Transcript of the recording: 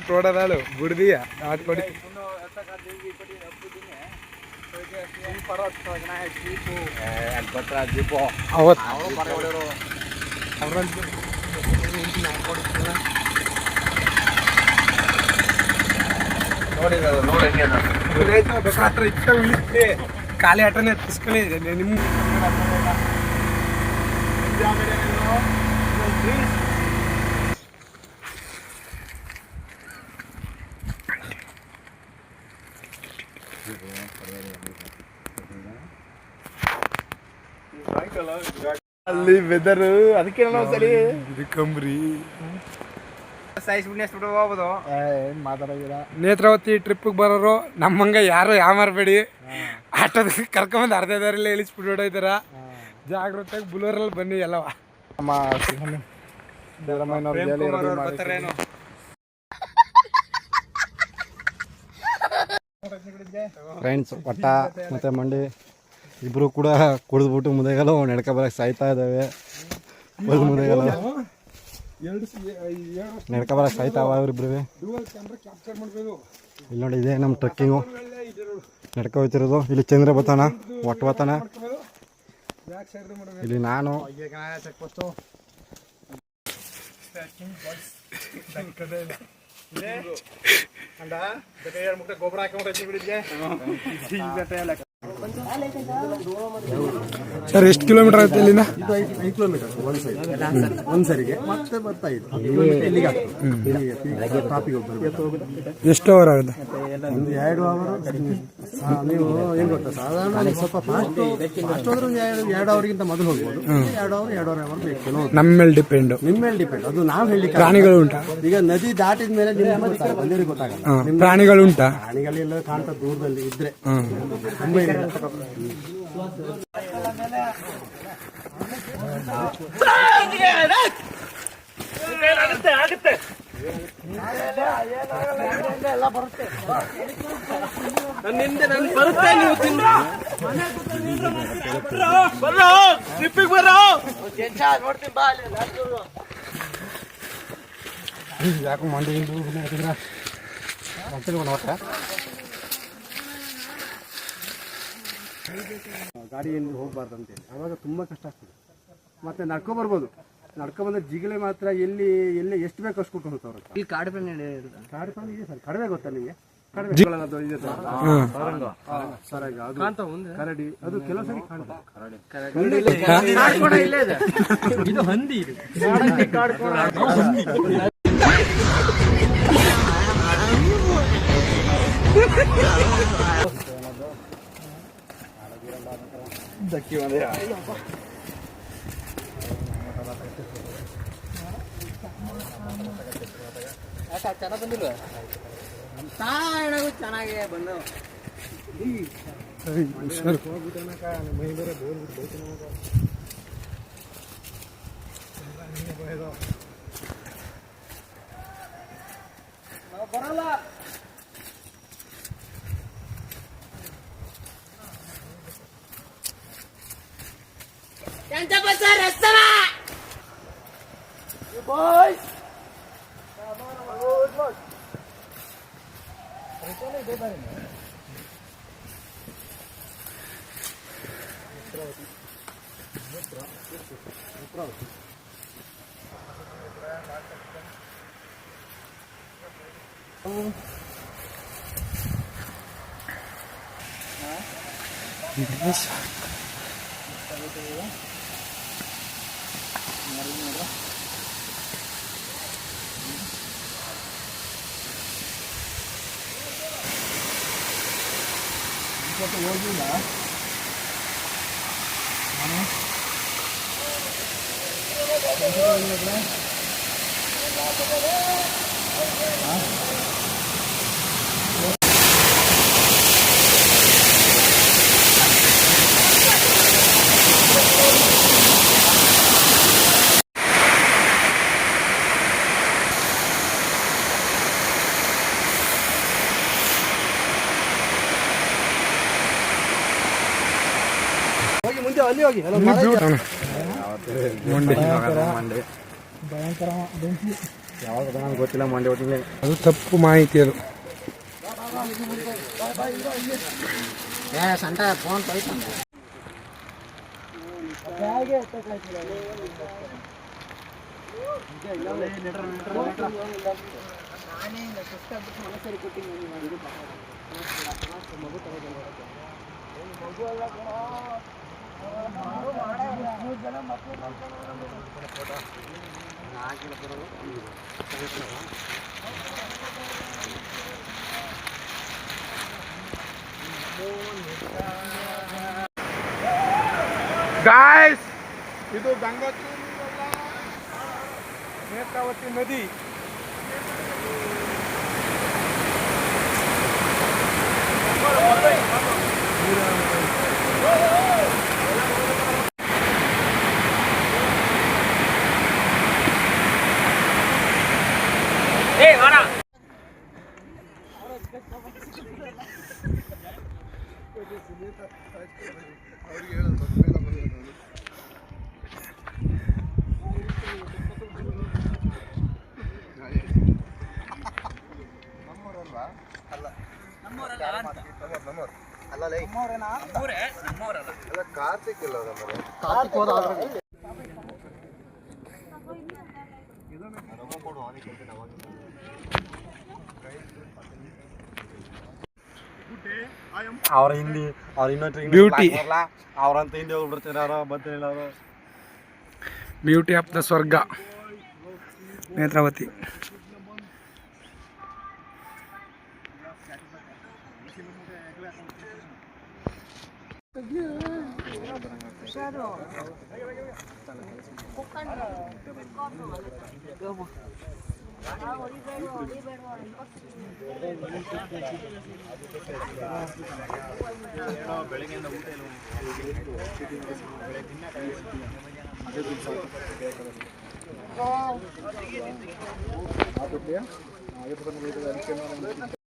తోడరాలు గుడిదియా ఆడుకోడి ಖಾಲಿ ಆಟನೇ ಎತ್ತಿಸ್ಕೊಳ್ಳಿ ನಿಮ್ಮ ಅಲ್ಲಿ ವೆದರ್ ಅದಕ್ಕೆ ಸರಿ ಕಂಬ್ರಿ ಹೋಗ್ಬೋದು ಮಾತಾಡೋದಿಲ್ಲ. ನೇತ್ರಾವತಿ ಟ್ರಿಪ್ಗೆ ಬರೋರು ನಮ್ಮಂಗ ಯಾರು ಯಾಮಾರಬೇಡಿ. ಆಟೋದ ಕರ್ಕೊಂಬಂದು ಅರ್ಧ ದಾರಿಲ್ಲ ಇಳಿಸ್ಬಿಟ್ಟು ಹೊಡೋಯ್ತಾರ. ಜಾಗ್ರತೆಯಾಗಿ ಬುಲೋರಲ್ಲಿ ಬನ್ನಿ ಎಲ್ಲವ. ಫ್ರೆಂಡ್ಸ್ ಪಟ್ಟ ಮತ್ತೆ ಮಂಡಿ ಇಬ್ರು ಕೂಡ ಕುಡಿದ್ಬಿಟ್ಟು ಮುದೆಗಲು ನಡ್ಕ ಬರಕ್ಕೆ ಸಾಯ್ತಾ ಇದ್ದಾವೆ. ಮುದೆಗಲು ನಡ್ಕ ಬರಕ್ಕೆ ಸಾಯ್ತಾವ ಇವ್ರಿಬ್ರು. ಇಲ್ಲಿ ನೋಡಿ ಇದೆ ನಮ್ಮ ಟ್ರೆಕ್ಕಿಂಗು ನಡ್ಕ ಹೋಗ್ತಿರೋದು. ಇಲ್ಲಿ ಚಂದ್ರ ಬತ್ತಾನ ಒಟ್ಟು ಬತ್ತಾನ. ಇಲ್ಲಿ ನಾನು ಗೊಬ್ಬರ ಸರ್ ಎಷ್ಟು ಕಿಲೋಮೀಟರ್ ಆಗುತ್ತೆ ಇಲ್ಲಿಂದ? 5 ಕಿಲೋಮೀಟರ್ ಒಂದ್ಸರಿಗೆ ಮತ್ತೆ ಬರ್ತಾ ಇದೆ. ಎಷ್ಟು ಅವರ್ ಆಗುತ್ತೆ? ಒಂದು 2 ಅವರ್. ನೀವು ಏನ್ ಗೊತ್ತಾ, ಸಾಧಾರಣ ಸ್ವಲ್ಪ ಫಾಸ್ಟ್ ಹೋದ್ರೆ 2 ಅವರ್ಗಿಂತ ಮೊದಲು ಹೋಗ್ಬೋದು. 2 ಅವರ್ ಬೇಕು. ನಮ್ಮ ಮೇಲೆ ಡಿಪೆಂಡ್. ನಿಮ್ಮ ಮೇಲೆ ಡಿಪೆಂಡ್. ಅದು ನಾವು ಹೇಳಿ. ಪ್ರಾಣಿಗಳು ಉಂಟಾ? ಈಗ ನದಿ ದಾಟಿದ ಮೇಲೆ ಬಂದಿರಿಗೆ ಗೊತ್ತಾಗಲ್ಲ. ಪ್ರಾಣಿಗಳು ಉಂಟಾ? ಪ್ರಾಣಿಗಳೆಲ್ಲ ಕಾಣ್ತಾ ದೂರದಲ್ಲಿ ಇದ್ರೆ ಆಗುತ್ತೆ. ನನ್ನಿಂದ ನಾನು ಬರುತ್ತೆ. ನೀವು ಯಾಕೆ ಮಂಡಿ ಗಾಡಿಯಲ್ಲಿ ಹೋಗ್ಬಾರ್ದಂತೇಳಿ ಆವಾಗ ತುಂಬ ಕಷ್ಟ ಆಗ್ತದೆ. ಮತ್ತೆ ನಡ್ಕೊ ಬರ್ಬೋದು. ನಡ್ಕೊ ಬಂದ್ರೆ ಜಿಗಳೆ ಮಾತ್ರ ಎಲ್ಲಿ ಎಷ್ಟು ಬೇಕು ಅಷ್ಟು ಕೊಟ್ಟು ಹೋಗ್ತಾವ್ರೆ. ಈ ಕಾಡು ಪ್ರಾಣಿ ಇದೆ ಸರ್. ಕಡವೆ ಗೊತ್ತಾ ನಿಮಗೆ? ಕರಡಿ ಅದು ಕೆಲವು ಸರಿ ಇದು ಹಂದಿ. ಚೆನ್ನಾಗಿ ಬಂದು ಬರಲ್ಲ. ಹೋಗಿಲ್ಲ ಅಲ್ಲಿ ಹೋಗಿ ಭಯಂಕರ ಬೆಂಕಿ. ಯಾವಾಗ ನನಗೆ ಗೊತ್ತಿಲ್ಲ, ಮಂಡ್ಯ ಹೊತ್ತಿಗೆ ಅದು ತಪ್ಪು ಮಾಹಿತಿ ಅದು. ಸಂಟ ಫೋನ್ ಹೋಯ್ತು ಗಾಯ್ಸ್, ಇದು ಗಂಗೋತ್ರಿ ನೇತ್ರಾವತಿ ನದಿ. ಅವ್ರ ಹಿಂದಿ ಅವ್ರ ಇನ್ನೊಂದು ಬ್ಯೂಟಿ ಅವ್ರಂತ ಹಿಂದಿ ಹೋಗ್ಬಿಡ್ತಾರೆ, ಅವರು ಬರ್ತಿಲ್ಲ ಅವರು. ಬ್ಯೂಟಿ ಆಫ್ ದ ಸ್ವರ್ಗ ನೇತ್ರಾವತಿ. ಬೆಳಗ್ಗೆಯಿಂದ ಊಟ ಇಲ್ಲ.